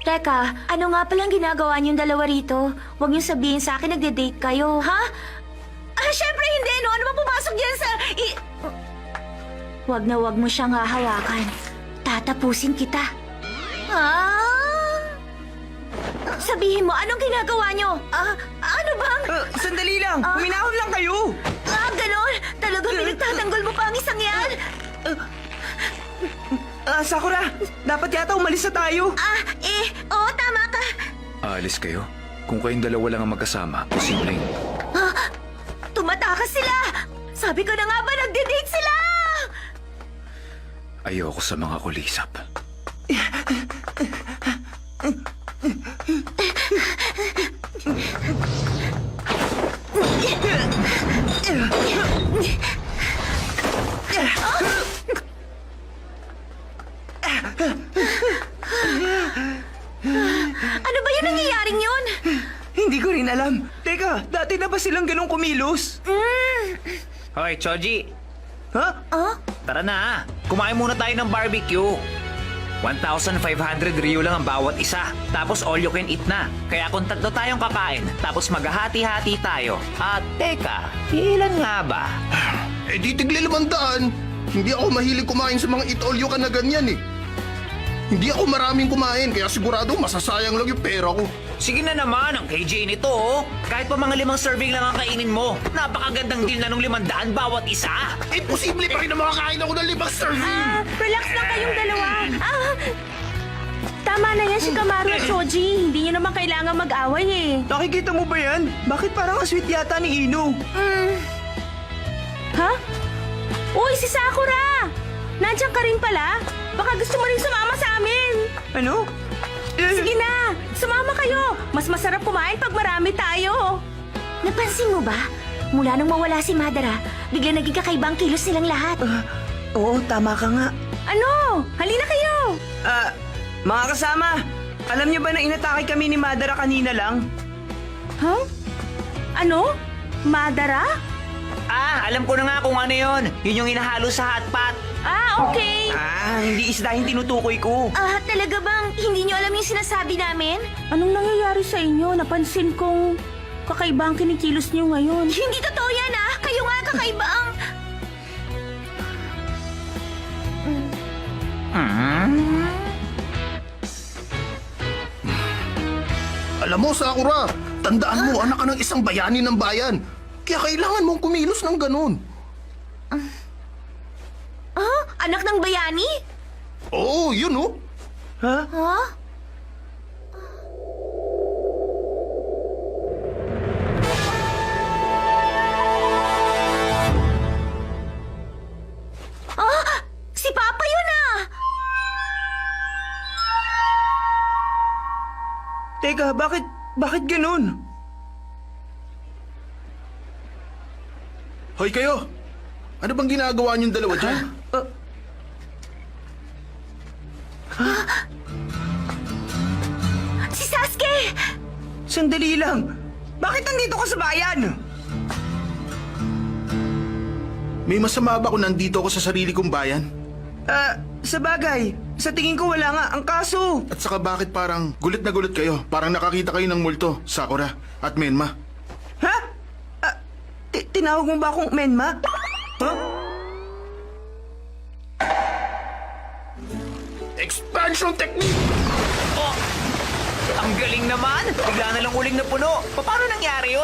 Teka, ano nga palang ginagawa niyong dalawa rito? Huwag niyong sabihin sa akin nagde-date kayo. Ha? Syempre hindi, no? Ano ba pumasok yan sa... Huwag mo siyang hahawakan. Tatapusin kita. Sabihin mo, anong ginagawa niyo? Ano bang... Sandali lang! Huminahon lang kayo! Ganon? Talagang pinagtatanggol mo pa ang isang yan? Sakura, dapat yata umalis na tayo. Oo, tama ka. Aalis kayo? Kung kayong dalawa lang ang magkasama, posibleng. Tumatakas sila! Sabi ko na nga ba nagde-date sila? Ayoko sa mga kulisap. Ano ba yung nangyayaring yun? Hindi ko rin alam. Teka, dati na ba silang ganong kumilos? Hoy, Choji! Ha? Tara na! Kumain muna tayo ng barbecue! 1,500 ryo lang ang bawat isa. Tapos all you can eat na. Kaya kung tatlo tayong kakain, tapos maghahati-hati tayo. At teka, ilan nga ba? Eh di tigli 500. Hindi ako mahilig kumain sa mga eat-all-you ka na ganyan eh. Hindi ako maraming kumain, kaya sigurado masasayang lang yung pera ko. Sige na naman, ang KJ nito oh. Kahit pa mga 5 serving lang ang kainin mo. Napakagandang deal na nung 500 bawat isa. Eh, posible pa rin na makakain ako ng 5 serving. Relax lang kayong dalawa. Tama na yan si Kamaru at Shoji. Hindi niyo naman kailangan mag-away eh. Nakikita mo ba yan? Bakit parang ang sweet yata ni Ino? Ha? Uy, si Sakura! Nandiyan ka rin pala? Baka gusto mo rin sumama sa amin. Ano? Sige na, sumama kayo. Mas masarap kumain pag marami tayo. Napansin mo ba? Mula nung mawala si Madara, bigla naging kakaibang kilos silang lahat. Oo, tama ka nga. Ano? Halina kayo! Mga kasama, alam niyo ba na inatake kami ni Madara kanina lang? Huh? Ano? Madara? Alam ko na nga kung ano yon. Yun yung inahalo sa hot pot. Okay. Hindi isda yung tinutukoy ko. Talaga bang hindi niyo alam yung sinasabi namin? Anong nangyayari sa inyo? Napansin kong kakaiba ang kinikilos niyo ngayon. Hindi totoo yan Kayo nga kakaiba ang... Alam mo, Sakura, tandaan mo, anak ka ng isang bayani ng bayan. Kaya kailangan mong kumilos ng ganun. Anak ng bayani? Oo, yun oh. Ha? Si Papa yun Teka, bakit ganun? Hoy kayo, ano bang ginagawa niyong dalawa dyan? Si Sasuke! Sandali lang. Bakit nandito ka sa bayan? May masama ba kung nandito ako sa sarili kong bayan? Sa bagay, sa tingin ko wala nga. Ang kaso... At saka bakit parang gulit na gulit kayo? Parang nakakita kayo ng multo, Sakura at Menma. Ha? Tinawag mo ba akong Menma? Ha? Expansion technique! Ang galing naman! Bigla na lang uling na puno. Paano nangyari yun?